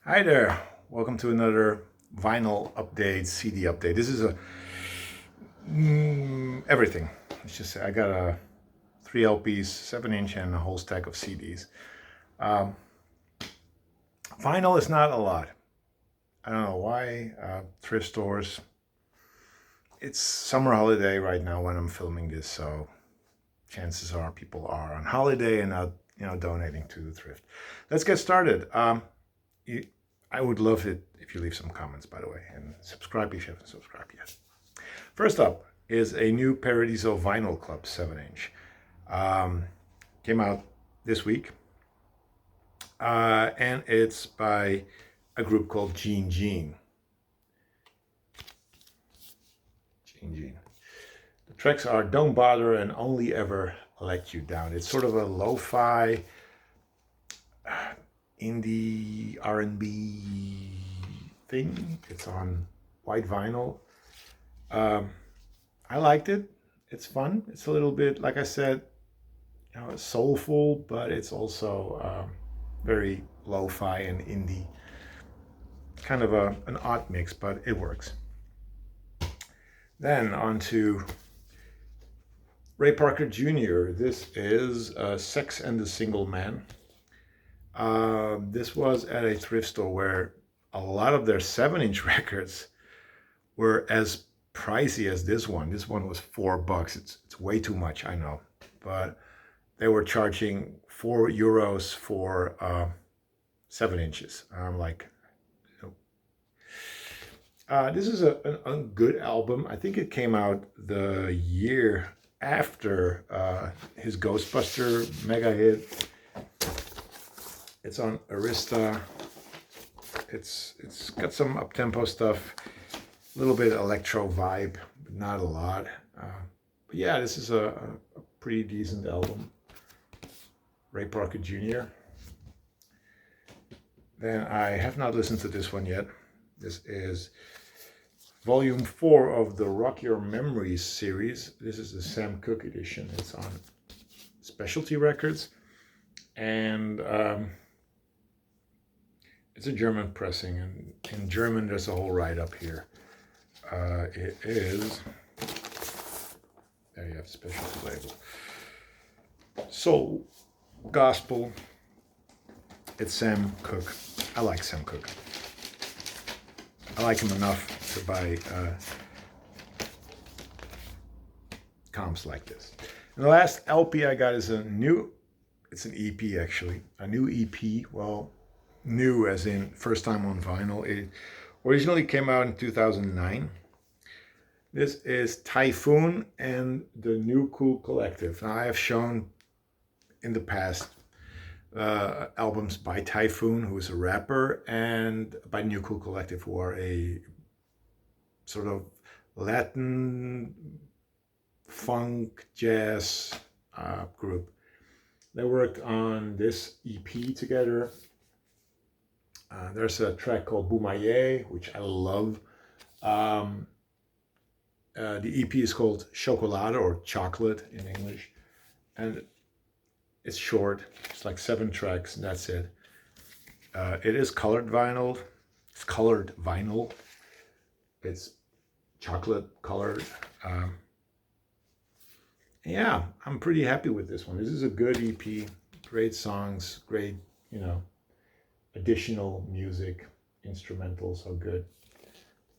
Hi there, welcome to another vinyl update, CD update. This is a everything. Let's just say I got a 3 LPs, 7-inch, and a whole stack of CDs. Um, Vinyl is not a lot. I don't know why. Thrift stores. It's summer holiday right now when I'm filming this, so chances are people are on holiday and not, donating to the thrift. Let's get started. You, I would love it if you leave some comments, by the way, and subscribe if you haven't subscribed yet. First up is a new Paradiso Vinyl Club 7-inch. Came out this week, and it's by a group called Gene Gene. Gene Gene. The tracks are Don't Bother and Only Ever Let You Down. It's sort of a lo-fi indie R&B thing. It's on white vinyl. I liked it. It's fun. It's a little bit, like I said, soulful, but it's also very lo-fi and indie. Kind of an odd mix, but it works. Then on to Ray Parker Jr. This is Sex and the Single Man. This was at a thrift store where a lot of their 7-inch records were as pricey as this one. This one was $4. It's way too much, I know, but they were charging €4 for 7 inches. I'm like, this is a good album. I think it came out the year after his Ghostbuster mega hit. It's on Arista. It's got some up-tempo stuff, a little bit electro vibe, but not a lot. But yeah, this is a pretty decent album. Ray Parker Jr. Then I have not listened to this one yet. This is Volume 4 of the Rock Your Memories series. This is the Sam Cooke edition. It's on Specialty Records. And it's a German pressing. And in German, there's a whole write-up here. It is... There you have the specialty label. Soul, gospel. It's Sam Cooke. I like Sam Cooke. I like him enough to buy comps like this. And the last LP I got is it's an EP actually, a new EP. Well, new as in first time on vinyl. It originally came out in 2009. This is Typhoon and the New Cool Collective. Now I have shown in the past albums by Typhoon, who is a rapper, and by New Cool Collective, who are a sort of Latin funk jazz group. They worked on this EP together. There's a track called Boumaye, which I love. The EP is called Chocolate or Chocolate in English, and it's short. It's like 7 tracks, and that's it. It is colored vinyl. It's colored vinyl. It's chocolate colored. Yeah, I'm pretty happy with this one. This is a good EP. Great songs, great, additional music, instrumentals are good.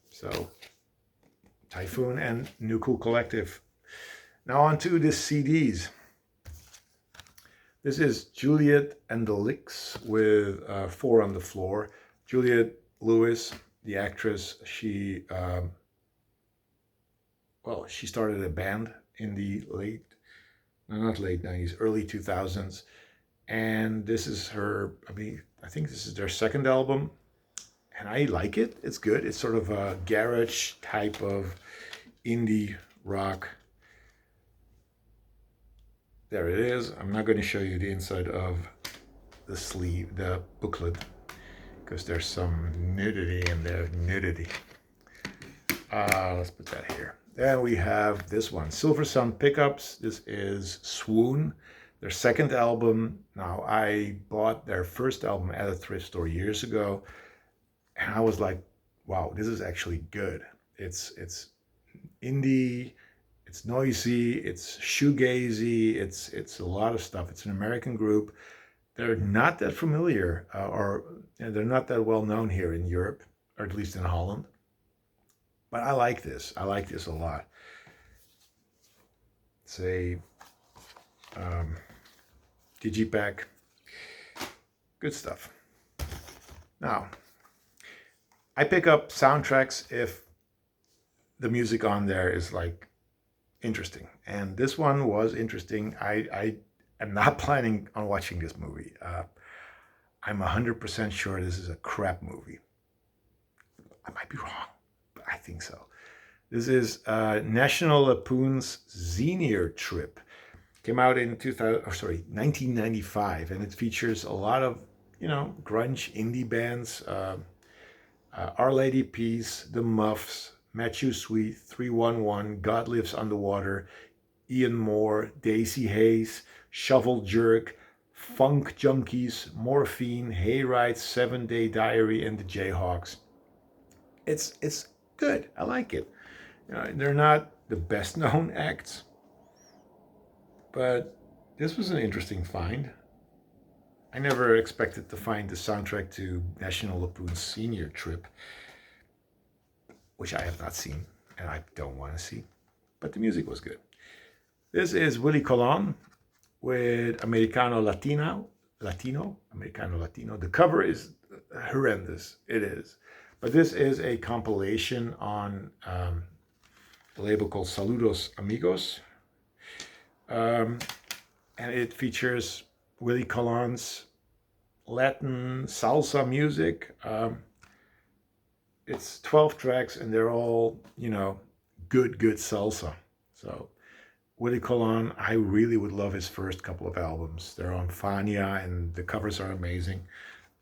So, Typhoon and New Cool Collective. Now on to the CDs. This is Juliet and the Licks with 4 on the Floor. Juliette Lewis, the actress, she started a band in the not late 90s, early 2000s. And this is her, I think this is their second album. And I like it. It's good. It's sort of a garage type of indie rock. There it is. I'm not going to show you the inside of the sleeve, the booklet, because there's some nudity in there. Nudity. Let's put that here. Then we have this one, Silver Sun Pickups. This is Swoon, their second album. Now, I bought their first album at a thrift store years ago. And I was like, wow, this is actually good. It's indie, it's noisy, it's shoegazy, it's a lot of stuff. It's an American group. They're not that familiar, or they're not that well known here in Europe, or at least in Holland. But I like this. I like this a lot. It's a um, digipack. Good stuff. Now, I pick up soundtracks if the music on there is like interesting. And this one was interesting. I am not planning on watching this movie. I'm 100% sure this is a crap movie. I might be wrong, but I think so. This is National Lampoon's Xenia Trip. Came out in 1995, and it features a lot of, grunge indie bands. Our Lady Peace, The Muffs, Matthew Sweet, 311, God Lives Underwater, Ian Moore, Daisy Hayes, Shovel Jerk, Funk Junkies, Morphine, Hayride, 7-Day Diary, and the Jayhawks. It's good. I like it. They're not the best known acts, but this was an interesting find. I never expected to find the soundtrack to National Lampoon's Senior Trip, which I have not seen and I don't want to see, but the music was good. This is Willie Colon with Americano Latino. The cover is horrendous. It is. But this is a compilation on a label called Saludos Amigos. And it features Willie Colon's Latin salsa music. It's 12 tracks and they're all, good salsa. So Willie Colon, I really would love his first couple of albums. They're on Fania and the covers are amazing.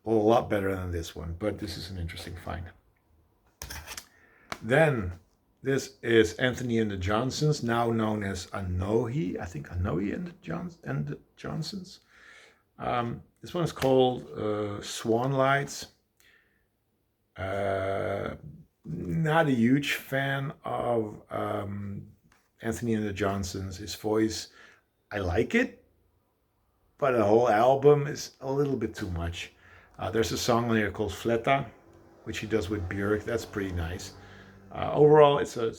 A lot better than this one, but this is an interesting find. Then this is Anthony and the Johnsons, now known as Anohi. I think Anohi and the Johnsons. This one is called Swan Lights. Not a huge fan of Anthony and the Johnsons. His voice, I like it, but the whole album is a little bit too much. There's a song on here called Fleta, which he does with Björk. That's pretty nice. Overall, it's a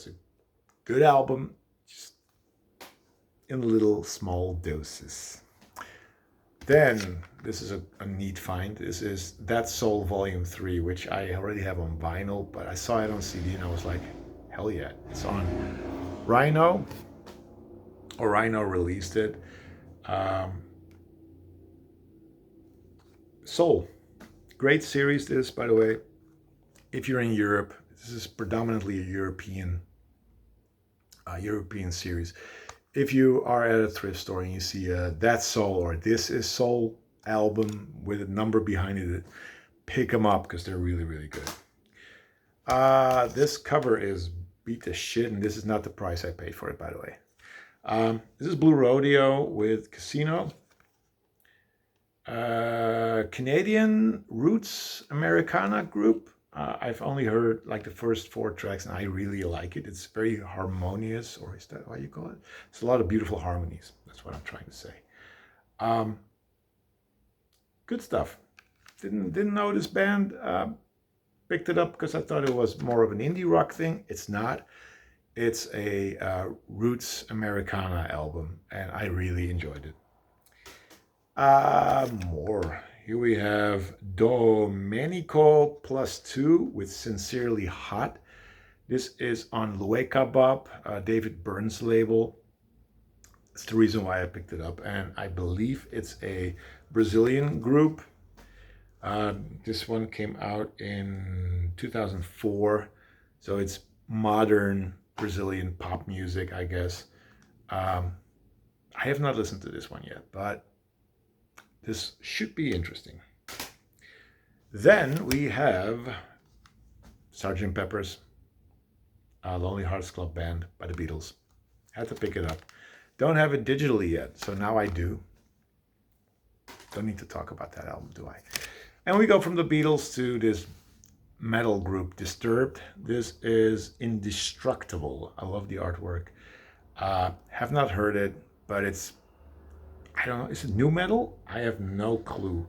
good album, just in little small doses. Then, this is a neat find. This is That Soul Volume 3, which I already have on vinyl, but I saw it on CD and I was like, hell yeah. It's on Rhino, or Rhino released it. Soul. Great series, this, by the way. If you're in Europe, this is predominantly a European series. If you are at a thrift store and you see That Soul or This Is Soul album with a number behind it, pick them up because they're really, really good. This cover is beat to shit, and this is not the price I paid for it, by the way. This is Blue Rodeo with Casino. Canadian Roots Americana group. I've only heard like the first 4 tracks and I really like it. It's very harmonious, or is that what you call it? It's a lot of beautiful harmonies. That's what I'm trying to say. Good stuff. Didn't know this band. Picked it up because I thought it was more of an indie rock thing. It's not. It's a Roots Americana album and I really enjoyed it. More. Here we have Domenico +2 with Sincerely Hot. This is on Lueca Bob, David Byrne's label. That's the reason why I picked it up. And I believe it's a Brazilian group. This one came out in 2004. So it's modern Brazilian pop music, I guess. I have not listened to this one yet, but this should be interesting. Then we have Sgt. Pepper's Lonely Hearts Club Band by the Beatles. Had to pick it up. Don't have it digitally yet, so now I do. Don't need to talk about that album, do I? And we go from the Beatles to this metal group Disturbed. This is Indestructible. I love the artwork. Have not heard it, but it's, I don't know, is it new metal? I have no clue.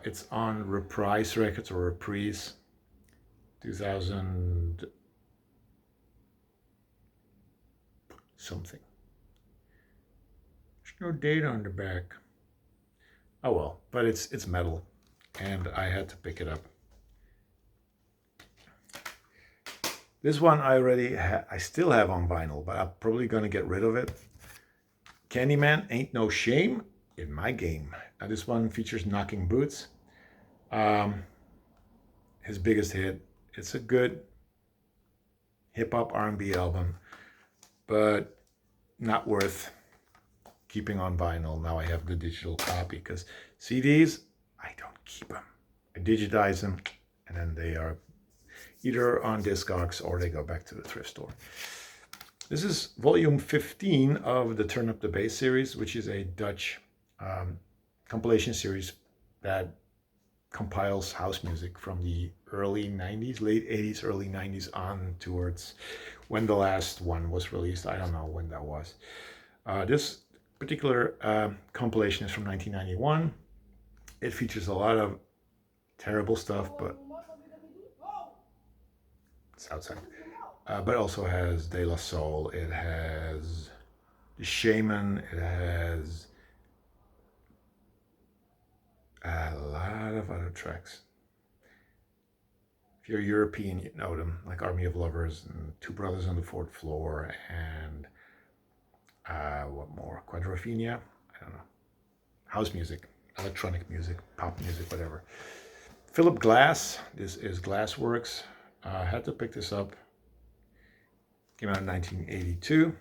It's on Reprise Records or Reprise 2000 something. There's no date on the back. Oh well, but it's metal, and I had to pick it up. This one I still have on vinyl, but I'm probably gonna get rid of it. Candyman, Ain't No Shame in My Game. This one features Knocking Boots. His biggest hit. It's a good hip-hop R&B album, but not worth keeping on vinyl. Now I have the digital copy, because CDs, I don't keep them. I digitize them, and then they are either on Discogs or they go back to the thrift store. This is volume 15 of the Turn Up the Bass series, which is a Dutch compilation series that compiles house music from the early 90s, late 80s, early 90s on towards when the last one was released. I don't know when that was. This particular compilation is from 1991. It features a lot of terrible stuff, but it's outside. But also has De La Soul, it has The Shaman, it has a lot of other tracks. If you're European, you know them, like Army of Lovers and Two Brothers on the Fourth Floor, and what more? Quadrophenia? I don't know. House music, electronic music, pop music, whatever. Philip Glass, this is Glassworks. I had to pick this up. Came out in 1982.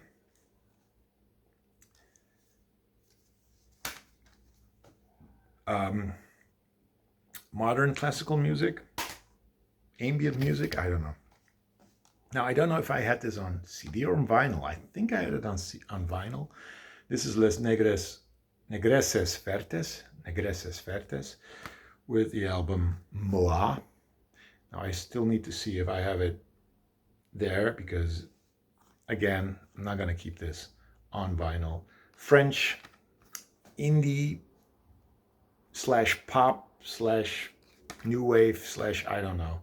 Modern classical music, ambient music, I don't know. Now, I don't know if I had this on CD or on vinyl. I think I had it on vinyl. This is Les Negresses Vertes, with the album Moa. Now, I still need to see if I have it there, because, again, I'm not going to keep this on vinyl. French indie / pop / new wave / I don't know.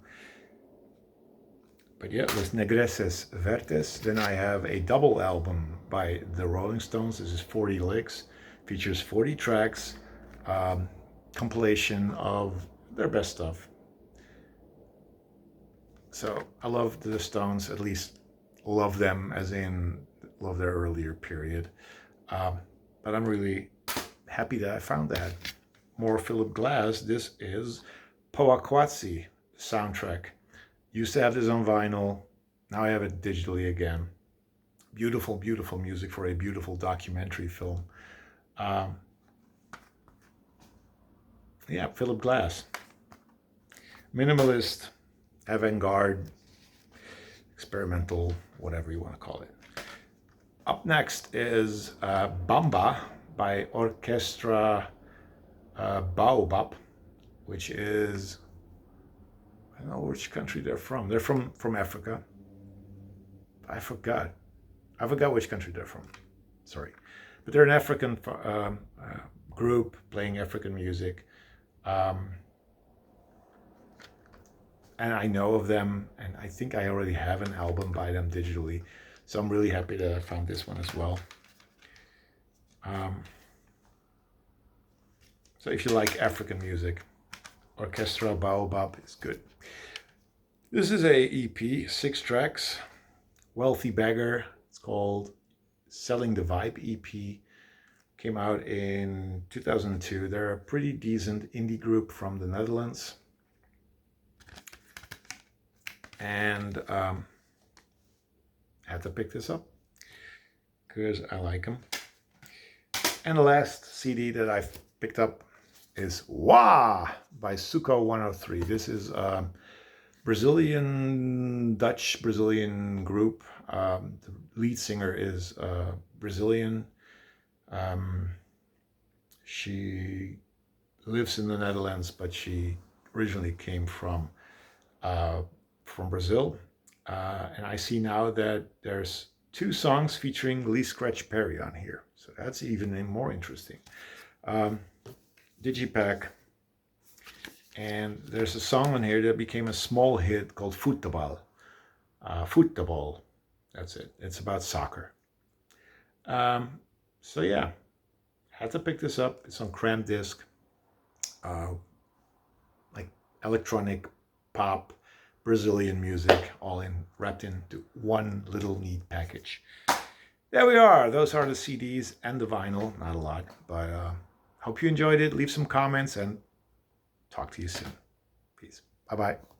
But yeah, Les Negresses Vertes. Then I have a double album by the Rolling Stones. This is 40 Licks. Features 40 tracks. Compilation of their best stuff. So I love the Stones, at least love them as in love their earlier period. But I'm really happy that I found that. More Philip Glass. This is Poaquatsi soundtrack. Used to have this on vinyl. Now I have it digitally again. Beautiful, beautiful music for a beautiful documentary film. Yeah, Philip Glass. Minimalist, avant-garde, experimental, whatever you want to call it. Up next is Bamba by Orchestra Baobab, which is, I don't know which country they're from. They're from Africa. I forgot which country they're from. Sorry. But they're an African group playing African music. And I know of them, and I think I already have an album by them digitally. So I'm really happy that I found this one as well. So if you like African music, Orchestra Baobab is good. This is a EP, 6 tracks, Wealthy Beggar. It's called Selling the Vibe EP. Came out in 2002. They're a pretty decent indie group from the Netherlands. And I had to pick this up because I like them. And the last CD that I've picked up is Wah by Suko 103. This is Dutch Brazilian group. The lead singer is Brazilian. She lives in the Netherlands, but she originally came from from Brazil. And I see now that there's 2 songs featuring Lee Scratch Perry on here. So that's even more interesting. Digipack. And there's a song on here that became a small hit called Futebol. Futebol. That's it. It's about soccer. So yeah, had to pick this up. It's on cram disc. Like electronic pop, Brazilian music, all wrapped into one little neat package. There we are. Those are the CDs and the vinyl. Not a lot, but hope you enjoyed it. Leave some comments and talk to you soon. Peace. Bye-bye.